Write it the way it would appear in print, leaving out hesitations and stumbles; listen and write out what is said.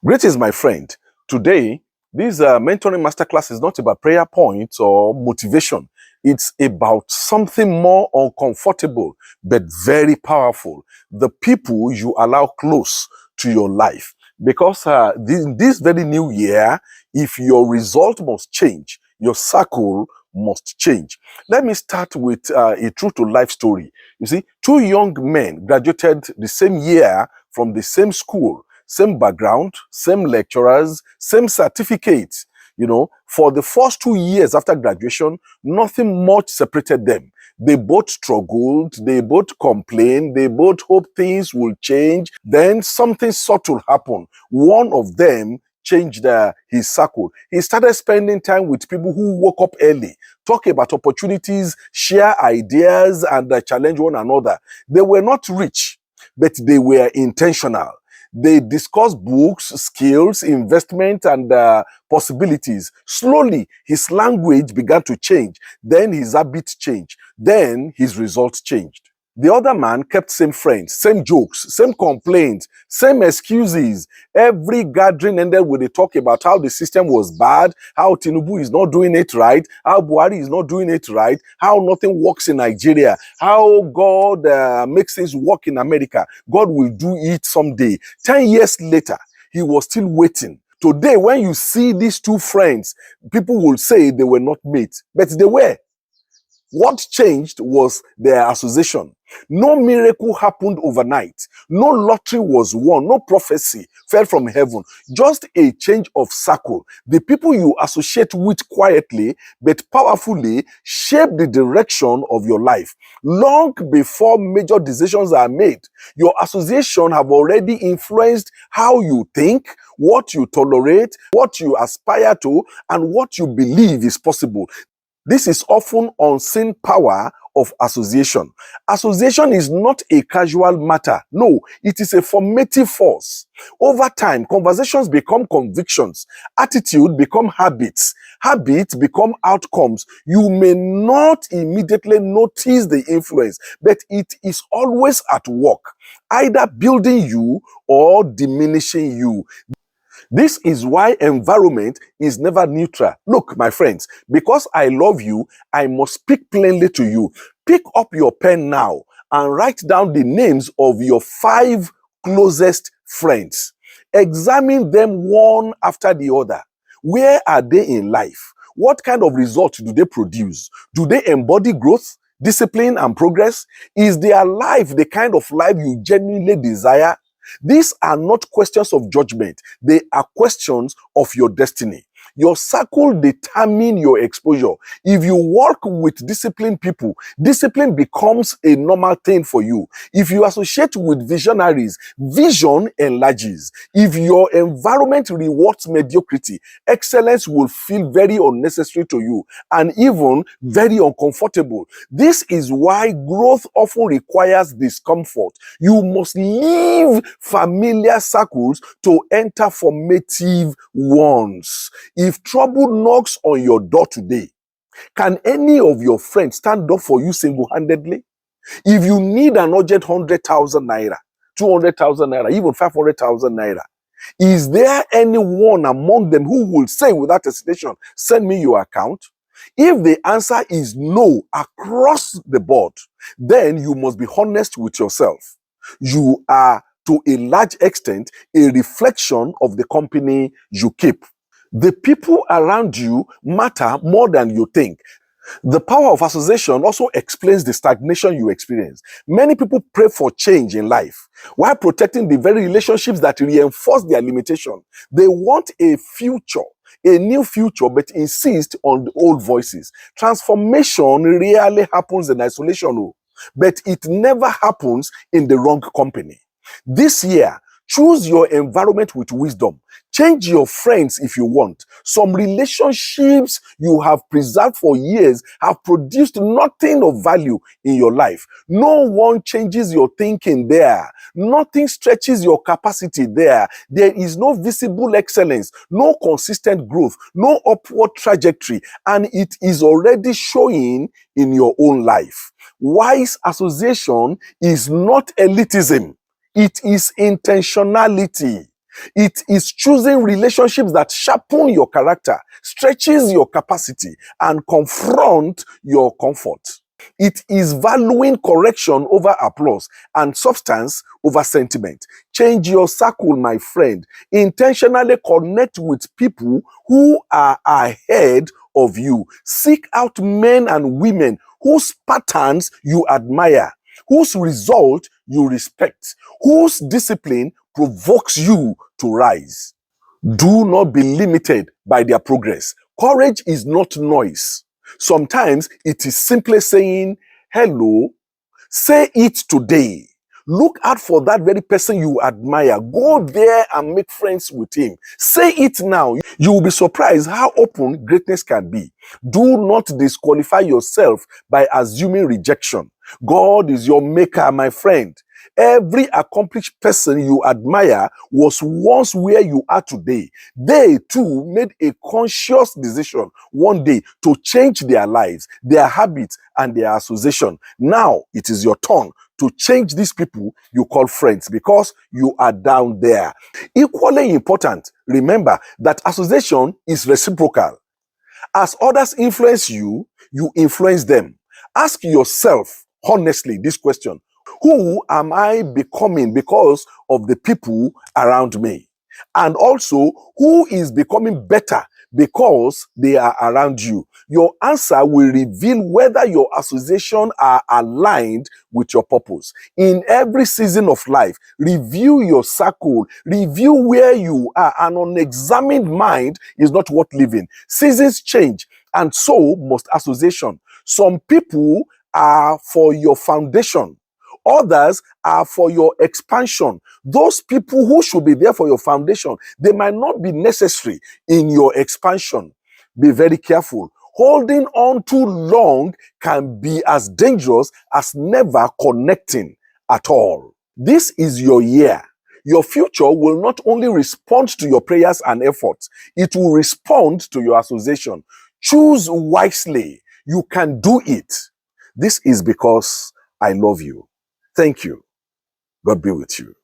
Greetings, my friend. Today, this mentoring masterclass is not about prayer points or motivation. It's about something more uncomfortable, but very powerful. The people you allow close to your life. Because this very new year, if your result must change, your circle must change. Let me start with a true to life story. You see, two young men graduated the same year from the same school, same background, same lecturers, same certificates. For the first 2 years after graduation, nothing much separated them. They both struggled, they both complained, they both hoped things will change. Then something subtle happened. One of them changed his circle. He started spending time with people who woke up early, talk about opportunities, share ideas, and challenge one another. They were not rich, but they were intentional. They discussed books, skills, investment, and possibilities. Slowly, his language began to change. Then his habits changed. Then his results changed. The other man kept same friends, same jokes, same complaints, same excuses. Every gathering ended with a talk about how the system was bad, how Tinubu is not doing it right, how Buhari is not doing it right, how nothing works in Nigeria, how God makes things work in America. God will do it someday. 10 years later, he was still waiting. Today, when you see these two friends, people will say they were not mates, but they were. What changed was their association. No miracle happened overnight. No lottery was won. No prophecy fell from heaven. Just a change of circle. The people you associate with quietly but powerfully shape the direction of your life. Long before major decisions are made, your association have already influenced how you think, what you tolerate, what you aspire to, and what you believe is possible. This is often unseen power of association. Association is not a casual matter. No, it is a formative force. Over time, conversations become convictions. Attitude become habits. Habits become outcomes. You may not immediately notice the influence, but it is always at work, either building you or diminishing you. This is why environment is never neutral. Look, my friends, because I love you, I must speak plainly to you. Pick up your pen now and write down the names of your 5 closest friends. Examine them one after the other. Where are they in life? What kind of results do they produce? Do they embody growth, discipline, and progress? Is their life the kind of life you genuinely desire? These are not questions of judgment. They are questions of your destiny. Your circle determines your exposure. If you work with disciplined people, discipline becomes a normal thing for you. If you associate with visionaries, vision enlarges. If your environment rewards mediocrity, excellence will feel very unnecessary to you and even very uncomfortable. This is why growth often requires discomfort. You must leave familiar circles to enter formative ones. If trouble knocks on your door today, can any of your friends stand up for you single-handedly? If you need an urgent 100,000 naira, 200,000 naira, even 500,000 naira, is there anyone among them who will say without hesitation, send me your account? If the answer is no across the board, then you must be honest with yourself. You are, to a large extent, a reflection of the company you keep. The people around you matter more than you think. The power of association also explains the stagnation you experience. Many people pray for change in life while protecting the very relationships that reinforce their limitation. They want a future, a new future, but insist on the old voices. Transformation rarely happens in isolation, but it never happens in the wrong company. This year, choose your environment with wisdom. Change your friends if you want. Some relationships you have preserved for years have produced nothing of value in your life. No one changes your thinking there. Nothing stretches your capacity there. There is no visible excellence, no consistent growth, no upward trajectory, and it is already showing in your own life. Wise association is not elitism. It is intentionality. It is choosing relationships that sharpen your character, stretches your capacity, and confront your comfort. It is valuing correction over applause and substance over sentiment. Change your circle, my friend. Intentionally connect with people who are ahead of you. Seek out men and women whose patterns you admire, whose result you respect, whose discipline provokes you to rise. Do not be limited by their progress. Courage is not noise. Sometimes it is simply saying, hello, say it today. Look out for that very person you admire. Go there and make friends with him. Say it now. You will be surprised how open greatness can be. Do not disqualify yourself by assuming rejection. God is your maker, my friend. Every accomplished person you admire was once where you are today. They too made a conscious decision one day to change their lives, their habits, and their association. Now it is your turn to change these people you call friends because you are down there. Equally important, remember that association is reciprocal. As others influence you, you influence them. Ask yourself honestly this question: who am I becoming because of the people around me? And also, who is becoming better because they are around you? Your answer will reveal whether your association are aligned with your purpose. In every season of life, review your circle, review where you are. An unexamined mind is not worth living. Seasons change, and so must association. Some people are for your foundation. Others are for your expansion. Those people who should be there for your foundation, they might not be necessary in your expansion. Be very careful. Holding on too long can be as dangerous as never connecting at all. This is your year. Your future will not only respond to your prayers and efforts, it will respond to your association. Choose wisely. You can do it. This is because I love you. Thank you. God be with you.